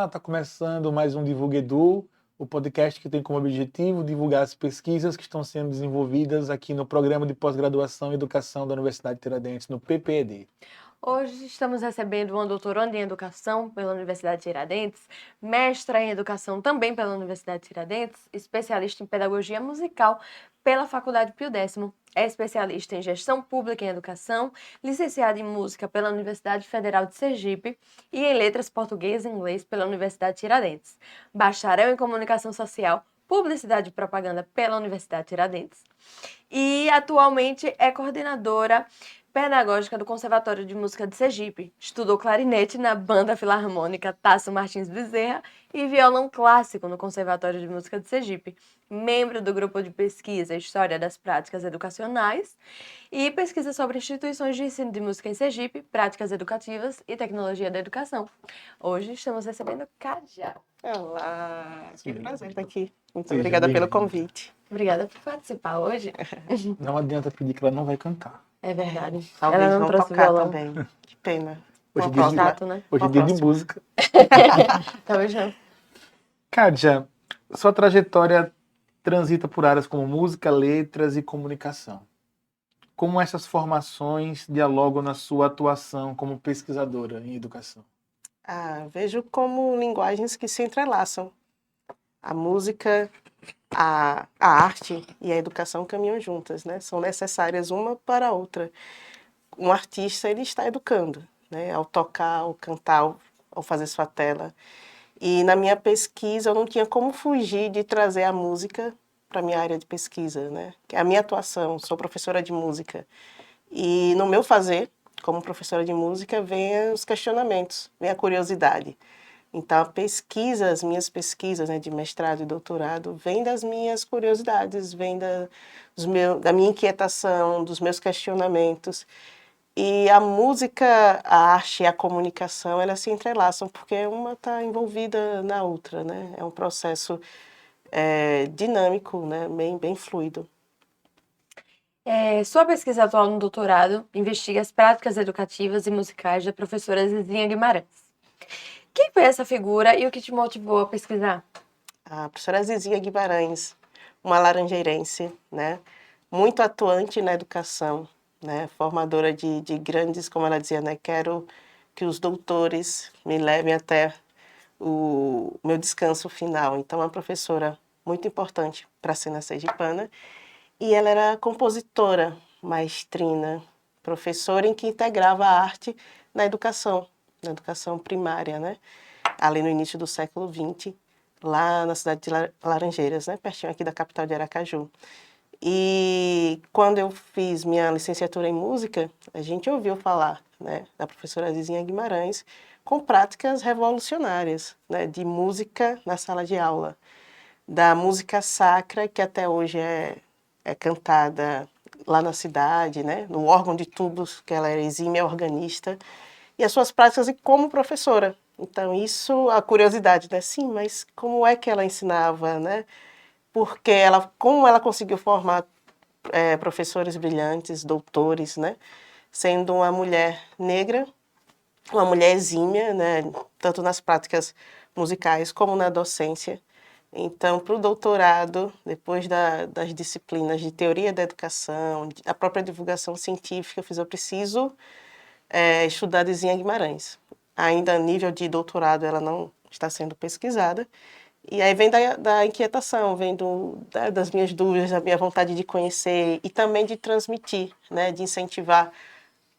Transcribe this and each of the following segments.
Olá, está começando mais um Divulga Edu, o podcast que tem como objetivo divulgar as pesquisas que estão sendo desenvolvidas aqui no Programa de Pós-Graduação em Educação da Universidade Tiradentes, no PPED. Hoje estamos recebendo uma doutoranda em Educação pela Universidade Tiradentes, mestra em Educação também pela Universidade Tiradentes, especialista em Pedagogia Musical pela Faculdade Pio X, é especialista em Gestão Pública em Educação, licenciada em Música pela Universidade Federal de Sergipe e em Letras Português e Inglês pela Universidade Tiradentes, bacharel em Comunicação Social, Publicidade e Propaganda pela Universidade Tiradentes e atualmente é coordenadora pedagógica do Conservatório de Música de Sergipe. Estudou clarinete na Banda Filarmônica Tasso Martins Bezerra e violão clássico no Conservatório de Música de Sergipe. Membro do grupo de pesquisa História das Práticas Educacionais e pesquisa sobre instituições de ensino de música em Sergipe, práticas educativas e tecnologia da educação. Hoje estamos recebendo Kátia. Olá, que prazer estar aqui. Muito Seja obrigada pelo bem-vinda. convite. Obrigada por participar hoje. Não adianta pedir que ela não vai cantar. É verdade. Talvez Ela não não trouxe tocar violão. também. Que pena. Hoje é Uma dia de- próxima. Chato, né? Hoje é Uma dia de próxima. música. Talvez não. Kátia, sua trajetória transita por áreas como música, letras e comunicação. Como essas formações dialogam na sua atuação como pesquisadora em educação? Vejo como linguagens que se entrelaçam. A música, a arte e a educação caminham juntas, né? São necessárias uma para a outra. Um artista, ele está educando, né? Ao tocar, ao cantar, ao fazer sua tela. E na minha pesquisa eu não tinha como fugir de trazer a música para a minha área de pesquisa, né? Que é a minha atuação, sou professora de música. E no meu fazer, como professora de música, vem os questionamentos, vem a curiosidade. Então, as minhas pesquisas, né, de mestrado e doutorado, vêm das minhas curiosidades, vêm da minha inquietação, dos meus questionamentos. E a música, a arte e a comunicação, elas se entrelaçam, porque uma está envolvida na outra, né? É um processo dinâmico, né? Bem fluido. Sua pesquisa atual no doutorado investiga as práticas educativas e musicais da professora Zizinha Guimarães. Quem foi essa figura e o que te motivou a pesquisar? A professora Zizinha Guimarães, uma laranjeirense, né? Muito atuante na educação, né? Formadora de grandes, como ela dizia, né? Quero que os doutores me levem até o meu descanso final. Então, é uma professora muito importante para a cena sergipana. E ela era compositora, maestrina, professora em que integrava a arte na educação primária, né? Ali no início do século XX, lá na cidade de Laranjeiras, né? Pertinho aqui da capital de Aracaju. E quando eu fiz minha licenciatura em música, a gente ouviu falar, né, da professora Zizinha Guimarães com práticas revolucionárias, né, de música na sala de aula, da música sacra, que até hoje é cantada lá na cidade, né, no órgão de tubos, que ela era exímia organista, e as suas práticas como professora. Então, isso, a curiosidade, né, sim, mas como é que ela ensinava, né? Porque como ela conseguiu formar professores brilhantes, doutores, né? Sendo uma mulher negra, uma mulher exímia, né? Tanto nas práticas musicais como na docência. Então, para o doutorado, depois das disciplinas de teoria da educação, a própria divulgação científica, eu preciso estudar Zizinha Guimarães. Ainda a nível de doutorado, ela não está sendo pesquisada. E aí vem da inquietação, vem das minhas dúvidas, da minha vontade de conhecer e também de transmitir, né, de incentivar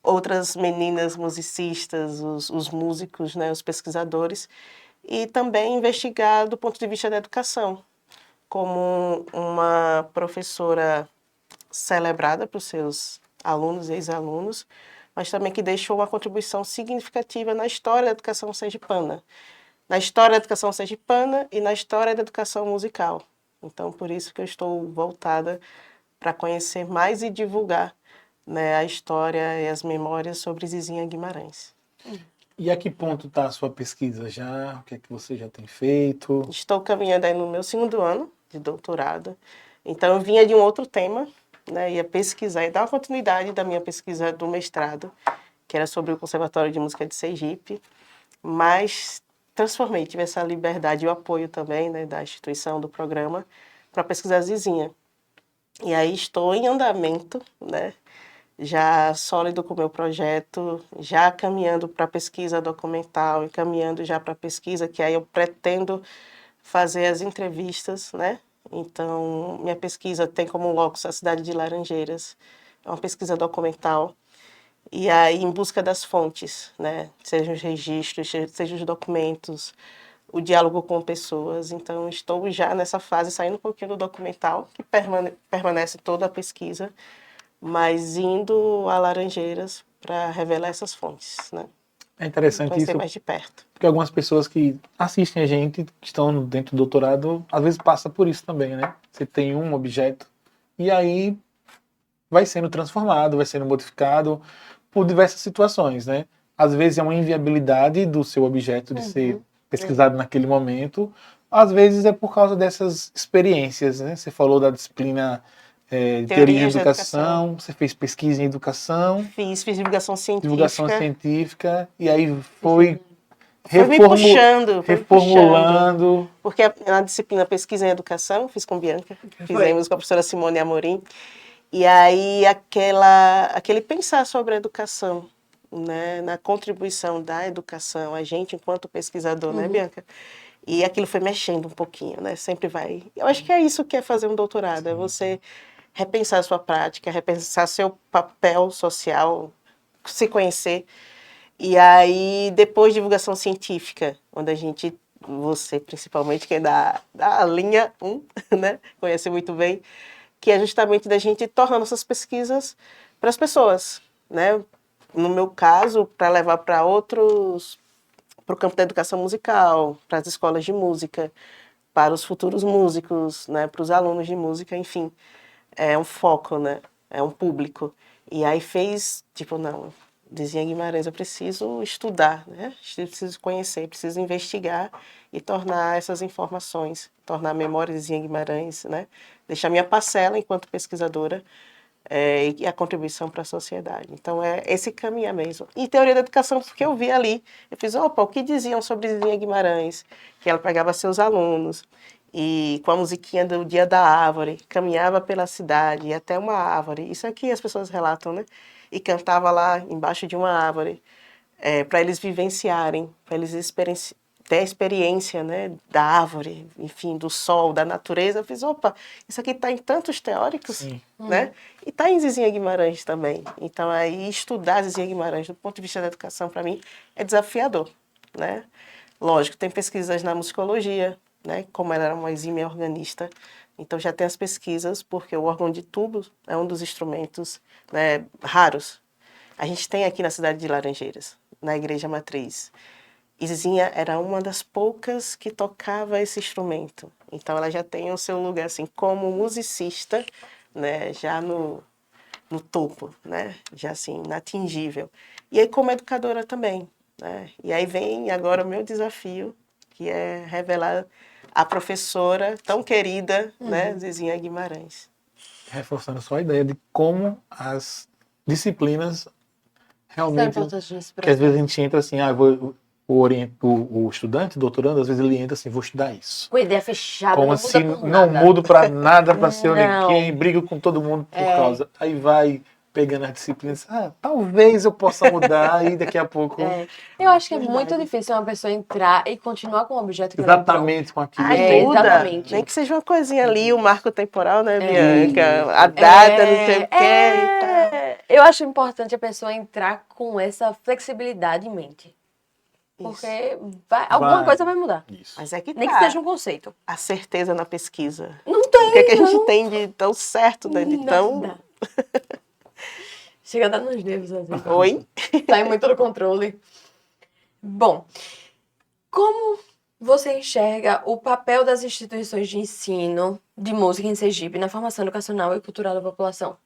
outras meninas musicistas, os músicos, né, os pesquisadores, e também investigar do ponto de vista da educação, como uma professora celebrada para os seus alunos e ex-alunos, mas também que deixou uma contribuição significativa na história da educação sergipana. Na história da educação sergipana e na história da educação musical. Então, por isso que eu estou voltada para conhecer mais e divulgar, né, a história e as memórias sobre Zizinha Guimarães. E a que ponto está a sua pesquisa já? O que é que você já tem feito? Estou caminhando aí no meu 2º ano de doutorado. Então, eu vinha de um outro tema, né, ia pesquisar e dar uma continuidade da minha pesquisa do mestrado, que era sobre o Conservatório de Música de Sergipe, mas transformei, tive essa liberdade e o apoio também, né, da instituição, do programa, para pesquisar Zizinha. E aí estou em andamento, né, já sólido com o meu projeto, já caminhando para a pesquisa documental e caminhando já para a pesquisa, que aí eu pretendo fazer as entrevistas, né? Então, minha pesquisa tem como locus a cidade de Laranjeiras, é uma pesquisa documental, e aí em busca das fontes, né? Sejam os registros, sejam os documentos, o diálogo com pessoas. Então, estou já nessa fase, saindo um pouquinho do documental, que permanece toda a pesquisa, mas indo a Laranjeiras para revelar essas fontes, né? É interessante Conhecer isso, mais de perto. porque algumas pessoas que assistem a gente, que estão dentro do doutorado, às vezes passa por isso também, né? Você tem um objeto e aí vai sendo transformado, vai sendo modificado por diversas situações, né? Às vezes é uma inviabilidade do seu objeto de ser pesquisado naquele momento, às vezes é por causa dessas experiências, né? Você falou da disciplina de teoria de Teorias da educação, você fez pesquisa em educação, Fiz divulgação divulgação científica. científica, e aí foi Foi me puxando, foi me puxando. reformulando. Porque na disciplina Pesquisa em Educação, fiz com Bianca, fizemos com a professora Simone Amorim, e aí aquele pensar sobre a educação, né, na contribuição da educação, a gente enquanto pesquisador, né, Bianca? E aquilo foi mexendo um pouquinho, né? Sempre vai. Eu acho que é isso que é fazer um doutorado, é você repensar a sua prática, repensar seu papel social, se conhecer. E aí, depois divulgação científica, onde a gente, você principalmente, que é da linha 1, né? Conhece muito bem, que é justamente da gente tornar nossas pesquisas para as pessoas, né? No meu caso, para levar para outros, para o campo da educação musical, para as escolas de música, para os futuros músicos, né? Para os alunos de música, enfim. É um foco, né? É um público. E aí fez, tipo, não, dizia Guimarães, eu preciso estudar, né? Eu preciso conhecer, preciso investigar e tornar essas informações, tornar a memória de Zinha Guimarães, né? Deixar minha parcela enquanto pesquisadora e a contribuição para a sociedade. Então, é esse caminho mesmo. E teoria da educação, porque eu vi ali, eu fiz, opa, o que diziam sobre Zinha Guimarães? Que ela pegava seus alunos e com a musiquinha do Dia da Árvore, caminhava pela cidade, ia até uma árvore. Isso aqui as pessoas relatam, né? E cantava lá embaixo de uma árvore, para eles vivenciarem, para eles ter a experiência, né, da árvore, enfim, do sol, da natureza. Eu fiz, opa, isso aqui está em tantos teóricos, Sim. né? E está em Zizinha Guimarães também. Então, aí, estudar Zizinha Guimarães do ponto de vista da educação, para mim, é desafiador, né? Lógico, tem pesquisas na musicologia, né? Como ela era uma exímia organista, então já tem as pesquisas, porque o órgão de tubo é um dos instrumentos, né, raros. A gente tem aqui na cidade de Laranjeiras, na Igreja Matriz. E Zizinha era uma das poucas que tocava esse instrumento. Então ela já tem o seu lugar assim como musicista, né, já no topo, né, já assim inatingível. E aí como educadora também, né? E aí vem agora o meu desafio, que é revelar a professora tão querida, né, Zizinha Guimarães. Reforçando só a ideia de como as disciplinas São realmente, importantes nesse que às vezes a processo. gente entra assim, o estudante, doutorando, às vezes ele entra assim, vou estudar isso. Com ideia fechada, Como não assim, muda por não nada. mudo pra nada, pra ser Não. ninguém, brigo com todo mundo por É. causa. Aí vai pegando as disciplinas, talvez eu possa mudar e daqui a pouco Eu acho que é Verdade. muito difícil uma pessoa entrar e continuar com o objeto que exatamente com aquilo. Ajuda, exatamente. nem que seja uma coisinha ali, o marco temporal, né, Isso. Bianca? A data, não sei o quê e tal. Eu acho importante a pessoa entrar com essa flexibilidade em mente. Porque alguma coisa vai mudar. Isso. Mas é que Nem que tá seja um conceito. a certeza na pesquisa. Não tem, O que é que a gente não. tem de tão certo, né? De tão... Nada. Chega a dar nos nervos às vezes. Oi? Sai muito do controle. Bom, como você enxerga o papel das instituições de ensino de música em Sergipe na formação educacional e cultural da população?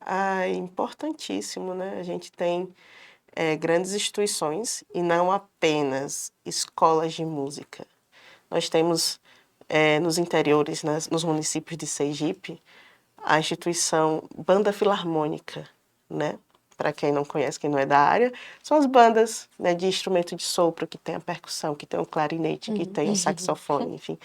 É importantíssimo, né? A gente tem grandes instituições e não apenas escolas de música. Nós temos nos interiores, nos municípios de Sergipe, a instituição Banda Filarmônica, né? para quem não conhece, quem não é da área, são as bandas, né, de instrumento de sopro, que tem a percussão, que tem o clarinete, que tem o saxofone, enfim.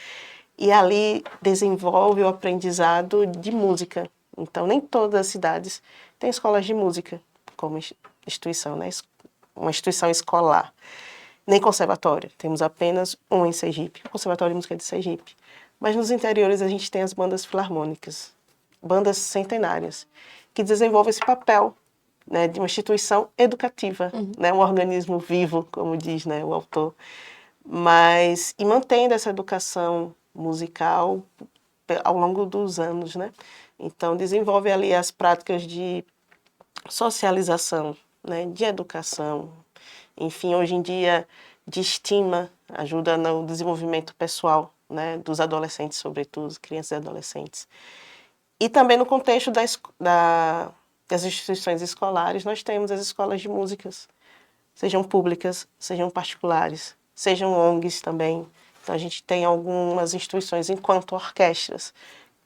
E ali desenvolve o aprendizado de música. Então, nem todas as cidades têm escolas de música como instituição, né? Uma instituição escolar. Nem conservatório. Temos apenas um em Sergipe, o Conservatório de Música de Sergipe. Mas nos interiores a gente tem as bandas filarmônicas, bandas centenárias, que desenvolvem esse papel, né, de uma instituição educativa, né, um organismo vivo, como diz, né, o autor, mas e mantendo essa educação musical ao longo dos anos, né? Então desenvolve ali as práticas de socialização, né, de educação, enfim, hoje em dia de estima, ajuda no desenvolvimento pessoal, né, dos adolescentes, sobretudo, crianças e adolescentes. E também no contexto das instituições escolares, nós temos as escolas de músicas, sejam públicas, sejam particulares, sejam ONGs também. Então a gente tem algumas instituições enquanto orquestras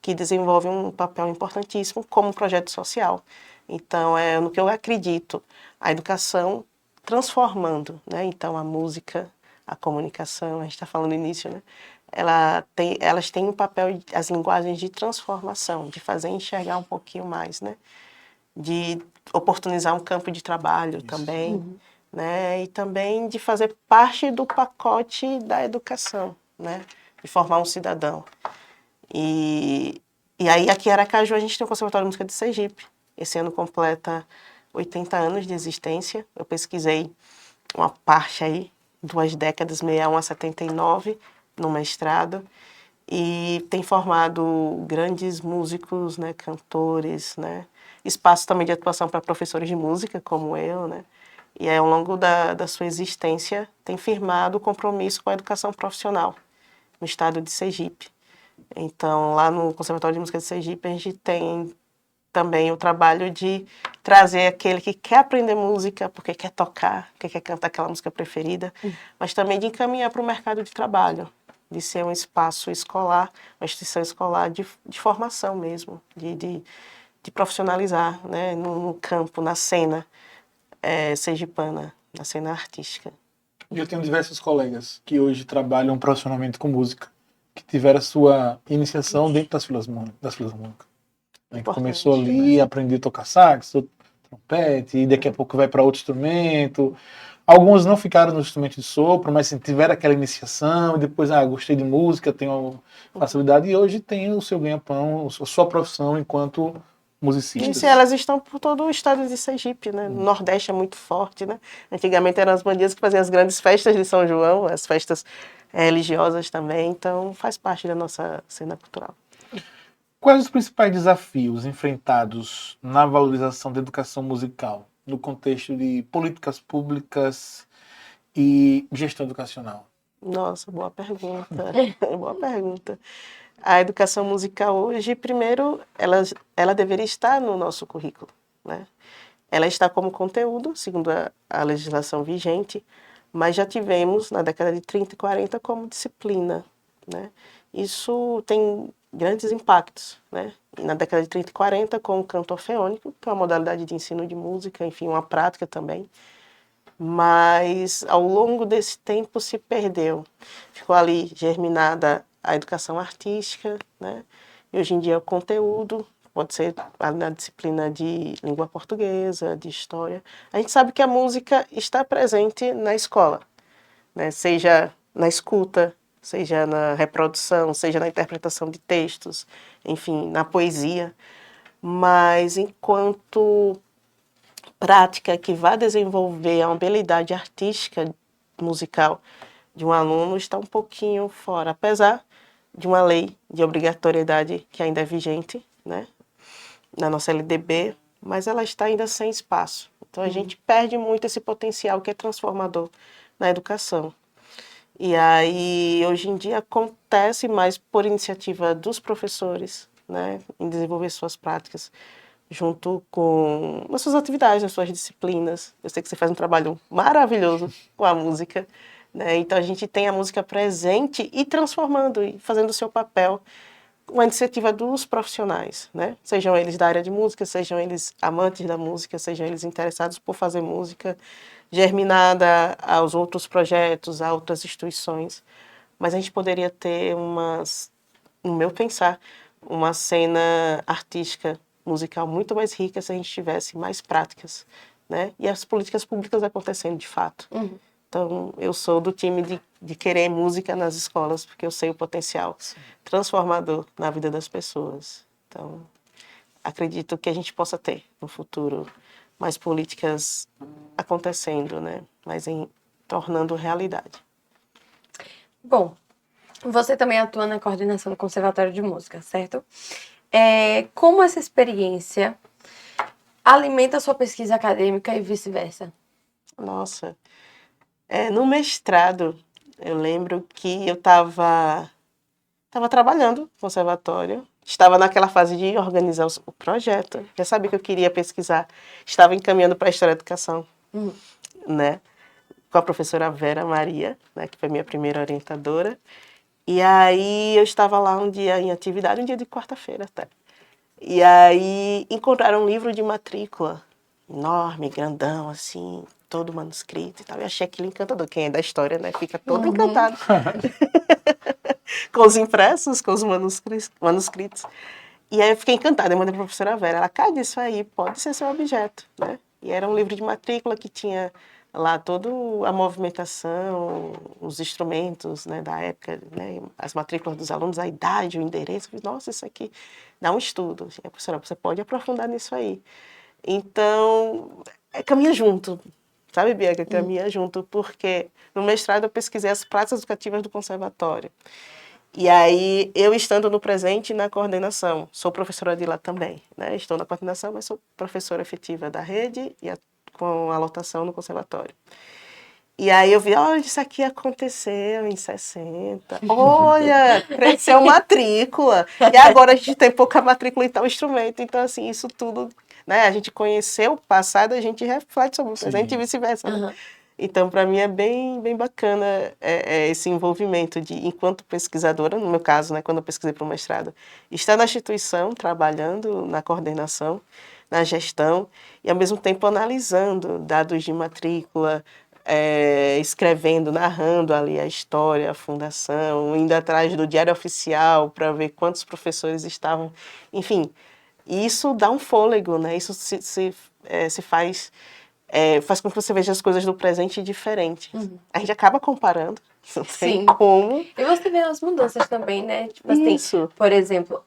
que desenvolvem um papel importantíssimo como projeto social. Então é no que eu acredito, a educação transformando, né? Então a música, a comunicação, a gente está falando no início, né? Elas têm um papel, as linguagens de transformação, de fazer enxergar um pouquinho mais, né? De oportunizar um campo de trabalho também, né? E também de fazer parte do pacote da educação, né? De formar um cidadão. E aí aqui em Aracaju a gente tem o Conservatório de Música de Sergipe. Esse ano completa 80 anos de existência. Eu pesquisei uma parte aí, 2 décadas, 61 a 79, no mestrado, e tem formado grandes músicos, né, cantores, né, espaço também de atuação para professores de música, como eu, né, e ao longo da sua existência tem firmado o compromisso com a educação profissional no estado de Sergipe. Então, lá no Conservatório de Música de Sergipe, a gente tem também o trabalho de trazer aquele que quer aprender música, porque quer tocar, porque quer cantar aquela música preferida, mas também de encaminhar para o mercado de trabalho, de ser um espaço escolar, uma instituição escolar de formação mesmo, de profissionalizar, né, no campo, na cena sergipana, na cena artística. Eu tenho diversos colegas que hoje trabalham profissionalmente com música, que tiveram a sua iniciação dentro das filarmônicas. Né? Que começou ali, aprendeu a tocar saxo, trompete, e daqui a pouco vai para outro instrumento. Alguns não ficaram no instrumento de sopro, mas tiveram aquela iniciação, e depois, gostei de música, tenho facilidade, e hoje tem o seu ganha-pão, a sua profissão enquanto musicistas. Isso, elas estão por todo o estado de Sergipe, né? No Nordeste é muito forte, né? Antigamente eram as bandinhas que faziam as grandes festas de São João, as festas religiosas também, então faz parte da nossa cena cultural. Quais os principais desafios enfrentados na valorização da educação musical, no contexto de políticas públicas e gestão educacional? Nossa, boa pergunta. Boa pergunta. A educação musical hoje, primeiro, ela deveria estar no nosso currículo, né? Ela está como conteúdo, segundo a legislação vigente, mas já tivemos, na década de 30 e 40, como disciplina, né? Isso tem grandes impactos, né? E na década de 30 e 40, com o canto orfeônico, que é uma modalidade de ensino de música, enfim, uma prática também, mas ao longo desse tempo se perdeu. Ficou ali germinada a educação artística, né? E hoje em dia o conteúdo pode ser na disciplina de língua portuguesa, de história. A gente sabe que a música está presente na escola, né? Seja na escuta, seja na reprodução, seja na interpretação de textos, enfim, na poesia. Mas enquanto prática que vai desenvolver a habilidade artística musical de um aluno está um pouquinho fora, apesar de uma lei de obrigatoriedade que ainda é vigente, né, na nossa LDB, mas ela está ainda sem espaço. Então a gente perde muito esse potencial que é transformador na educação. E aí, hoje em dia, acontece mais por iniciativa dos professores, né, em desenvolver suas práticas, junto com as suas atividades, as suas disciplinas. Eu sei que você faz um trabalho maravilhoso com a música, né? Então a gente tem a música presente e transformando, e fazendo o seu papel uma iniciativa dos profissionais, né? Sejam eles da área de música, sejam eles amantes da música, sejam eles interessados por fazer música, germinada aos outros projetos, a outras instituições. Mas a gente poderia ter no meu pensar, uma cena artística, musical muito mais rica se a gente tivesse mais práticas, né? E as políticas públicas acontecendo de fato. Uhum. Então, eu sou do time de querer música nas escolas, porque eu sei o potencial transformador na vida das pessoas. Então, acredito que a gente possa ter, no futuro, mais políticas acontecendo, né? Mas tornando realidade. Bom, você também atua na coordenação do Conservatório de Música, certo? Como essa experiência alimenta a sua pesquisa acadêmica e vice-versa? Nossa, no mestrado, eu lembro que eu estava trabalhando no conservatório, estava naquela fase de organizar o projeto, já sabia que eu queria pesquisar, estava encaminhando para a História da Educação, né? Com a professora Vera Maria, né, que foi minha primeira orientadora. E aí eu estava lá um dia em atividade, um dia de quarta-feira até. E aí encontraram um livro de matrícula, enorme, grandão, assim, todo manuscrito e tal. Eu achei aquilo encantador. Quem é da história, né, fica todo encantado. Com os impressos, com os manuscritos. E aí eu fiquei encantada, eu mandei para a professora Vera, ela, cadê isso aí? Pode ser seu objeto, né? E era um livro de matrícula que tinha lá toda a movimentação, os instrumentos, né, da época, né, as matrículas dos alunos, a idade, o endereço. Eu falei, nossa, isso aqui dá um estudo. E a professora, você pode aprofundar nisso aí. Então, caminha junto, sabe, Bianca? Caminha junto, porque no mestrado eu pesquisei as práticas educativas do conservatório. E aí, eu estando no presente na coordenação, sou professora de lá também, né? Estou na coordenação, mas sou professora efetiva da rede e com a lotação no conservatório. E aí eu vi, olha, isso aqui aconteceu em 60. Olha, cresceu matrícula. E agora a gente tem pouca matrícula em tal instrumento. Então, assim, isso tudo, né? A gente conheceu o passado, a gente reflete sobre o presente e vice-versa, né? Então, para mim é bem bacana esse envolvimento de, enquanto pesquisadora, no meu caso, né, quando eu pesquisei para o mestrado, estar na instituição, trabalhando na coordenação, na gestão, e ao mesmo tempo analisando dados de matrícula, escrevendo, narrando ali a história, a fundação, indo atrás do diário oficial para ver quantos professores estavam, enfim, isso dá um fôlego, né? Isso se faz com que você veja as coisas do presente diferente. A gente acaba comparando, não tem como. E você vê as mudanças também, né? Tipo assim, Isso. por exemplo,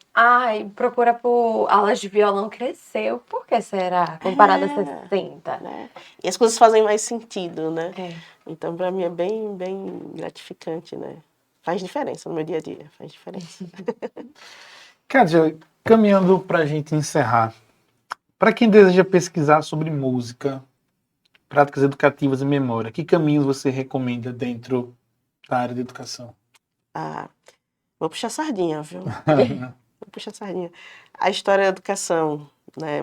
procura por aulas de violão cresceu. Por que será? Comparado a 60. Né? E as coisas fazem mais sentido, né? Então, para mim é bem gratificante, né? Faz diferença no meu dia a dia, faz diferença. Kátia, caminhando para a gente encerrar, para quem deseja pesquisar sobre música, práticas educativas e memória, que caminhos você recomenda dentro da área de educação? Vou puxar sardinha, viu? Vou puxar sardinha. A história da educação, né?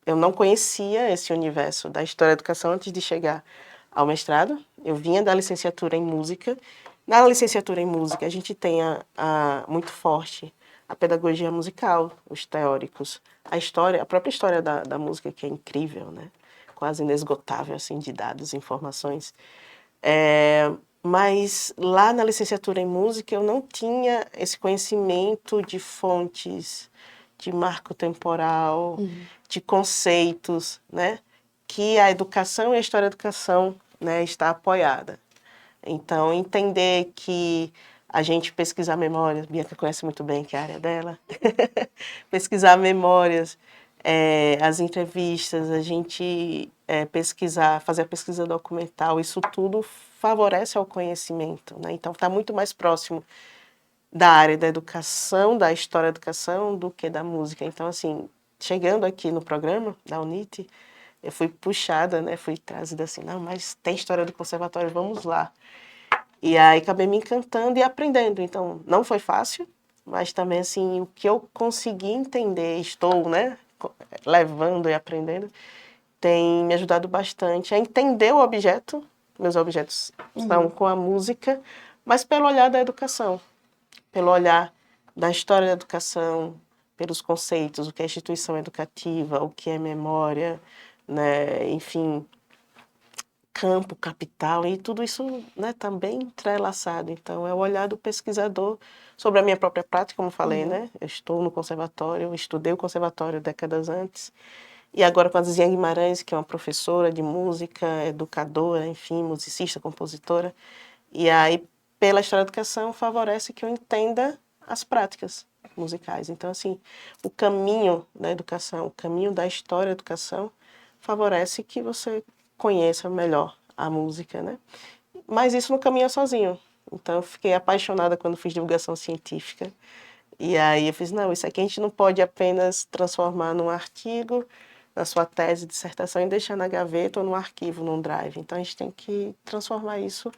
Eu não conhecia esse universo da história da educação antes de chegar ao mestrado. Eu vinha da licenciatura em música. Na licenciatura em música, a gente tem muito forte a pedagogia musical, os teóricos, a própria história da música, que é incrível, né? Quase inesgotável, assim, de dados, informações. Mas lá na licenciatura em música eu não tinha esse conhecimento de fontes, de marco temporal, de conceitos, né? Que a educação e a história da educação, né, está apoiada. Então, entender que a gente pesquisar memórias, Bianca conhece muito bem, que é a área dela, pesquisar memórias, as entrevistas, a gente pesquisar, fazer a pesquisa documental, isso tudo favorece ao conhecimento, né? Então, está muito mais próximo da área da educação, da história da educação, do que da música. Então, assim, chegando aqui no programa da UNIT, eu fui puxada, né? Fui trazida assim, não, mas tem história do conservatório, vamos lá. E aí acabei me encantando e aprendendo. Então, não foi fácil, mas também, assim, o que eu consegui entender, estou, né, levando e aprendendo, tem me ajudado bastante a entender o objeto. Meus objetos são com a música, mas pelo olhar da educação, pelo olhar da história da educação, pelos conceitos, o que é instituição educativa, o que é memória, né? Enfim, campo, capital, e tudo isso, né, tá bem entrelaçado. Então, é o olhar do pesquisador sobre a minha própria prática, como falei, né? Eu estou no conservatório, eu estudei o conservatório décadas antes, e agora com a Zizinha Guimarães, que é uma professora de música, educadora, enfim, musicista, compositora, e aí, pela história da educação, favorece que eu entenda as práticas musicais. Então, assim, o caminho da educação, o caminho da história da educação, favorece que você conheça melhor a música, né? Mas isso não caminha sozinho. Então, eu fiquei apaixonada quando fiz divulgação científica. E aí eu fiz, não, isso aqui a gente não pode apenas transformar num artigo, na sua tese, dissertação, e deixar na gaveta ou no arquivo, num drive. Então, a gente tem que transformar isso,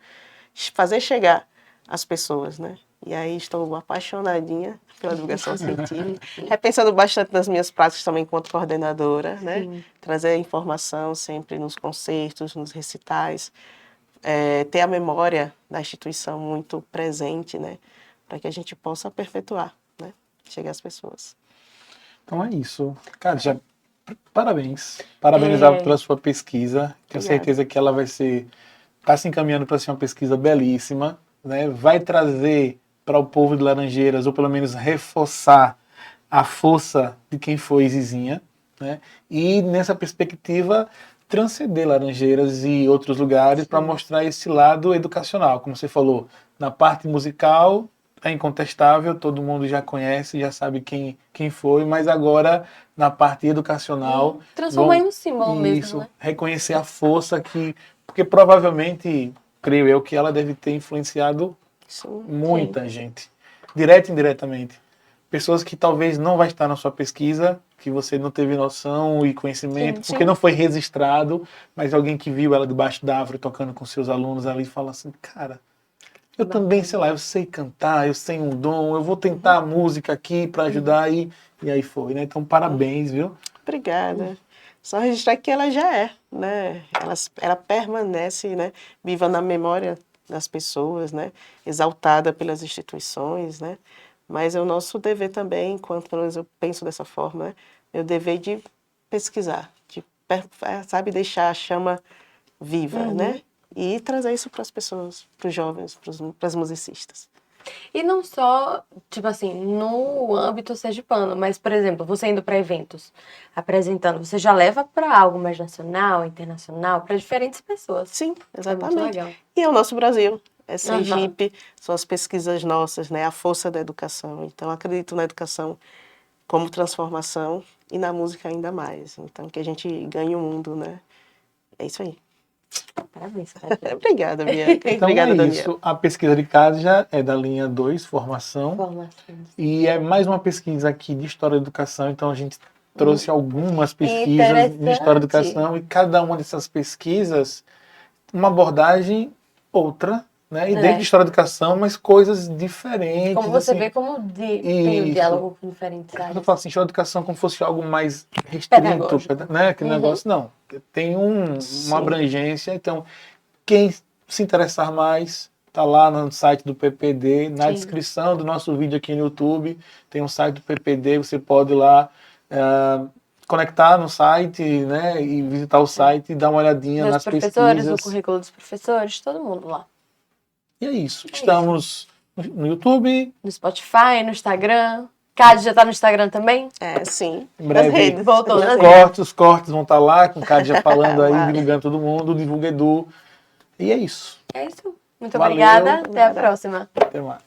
fazer chegar às pessoas, né? E aí estou apaixonadinha pela divulgação científica, repensando bastante nas minhas práticas também enquanto coordenadora, né? Sim. Trazer informação sempre nos concertos, nos recitais, ter a memória da instituição muito presente, né? Para que a gente possa perpetuar, né? Chegar às pessoas. Então é isso. Kátia, parabéns. Parabenizar pela sua pesquisa. Tenho Obrigada. certeza que ela está se encaminhando para ser uma pesquisa belíssima, né? Vai trazer para o povo de Laranjeiras, ou pelo menos reforçar a força de quem foi Zizinha, né? E nessa perspectiva transcender Laranjeiras e outros lugares para mostrar esse lado educacional, como você falou, na parte musical é incontestável, todo mundo já conhece, já sabe quem foi, mas agora na parte educacional Transformar em um símbolo mesmo, isso, né? reconhecer a força que, porque provavelmente, creio eu, que ela deve ter influenciado Sim. muita gente, direta e indiretamente. Pessoas que talvez não vai estar na sua pesquisa, que você não teve noção e conhecimento, Sim, porque sim. não foi registrado, mas alguém que viu ela debaixo da árvore tocando com seus alunos ali fala assim, cara, eu também, sei lá, eu sei cantar, eu sei um dom, eu vou tentar a música aqui para ajudar e aí foi, né? Então parabéns, viu? Obrigada. Só registrar que ela já é, né? Ela permanece, né? Viva na memória das pessoas, né? Exaltada pelas instituições, né? Mas é o nosso dever também, enquanto pelo menos eu penso dessa forma, né? É o dever de pesquisar, de, sabe, deixar a chama viva, né? E trazer isso para as pessoas, para os jovens, para as musicistas. E não só, tipo assim, no âmbito sergipano, mas, por exemplo, você indo para eventos, apresentando, você já leva para algo mais nacional, internacional, para diferentes pessoas. Sim, É muito exatamente. legal. E é o nosso Brasil, é Sergipe, são as pesquisas nossas, né? A força da educação. Então, acredito na educação como transformação e na música ainda mais. Então, que a gente ganhe o mundo, né? É isso aí. Parabéns, Kátia. Obrigada, Bianca. Então Obrigada, é Daniel. isso. A pesquisa de Kátia é da linha 2, formação. Informações. E é mais uma pesquisa aqui de História da Educação, então a gente trouxe algumas pesquisas de História da Interessante. Educação e cada uma dessas pesquisas uma abordagem outra, né? E dentro de História da Educação, mas coisas diferentes. Como você assim. vê como tem o Isso. diálogo com diferentes Eu áreas. falo assim, História da Educação como fosse algo mais restrito, Pedagógico. né? Aquele negócio, não. Tem uma abrangência, então quem se interessar mais, tá lá no site do PPD, na Sim. descrição do nosso vídeo aqui no YouTube, tem um site do PPD, você pode ir lá conectar no site, né, e visitar o site e dar uma olhadinha Dos nas professores, pesquisas. o currículo dos professores, todo mundo lá. E é isso. Estamos no YouTube, No Spotify, no Instagram. Kátia já tá no Instagram também? É, sim. em breve. Nas redes. Voltou nas Os cortes vão estar lá, com o Cádia falando aí, Mara. divulgando todo mundo, divulga Edu. E é isso. É isso. Muito Valeu. obrigada. Até a próxima. Até mais.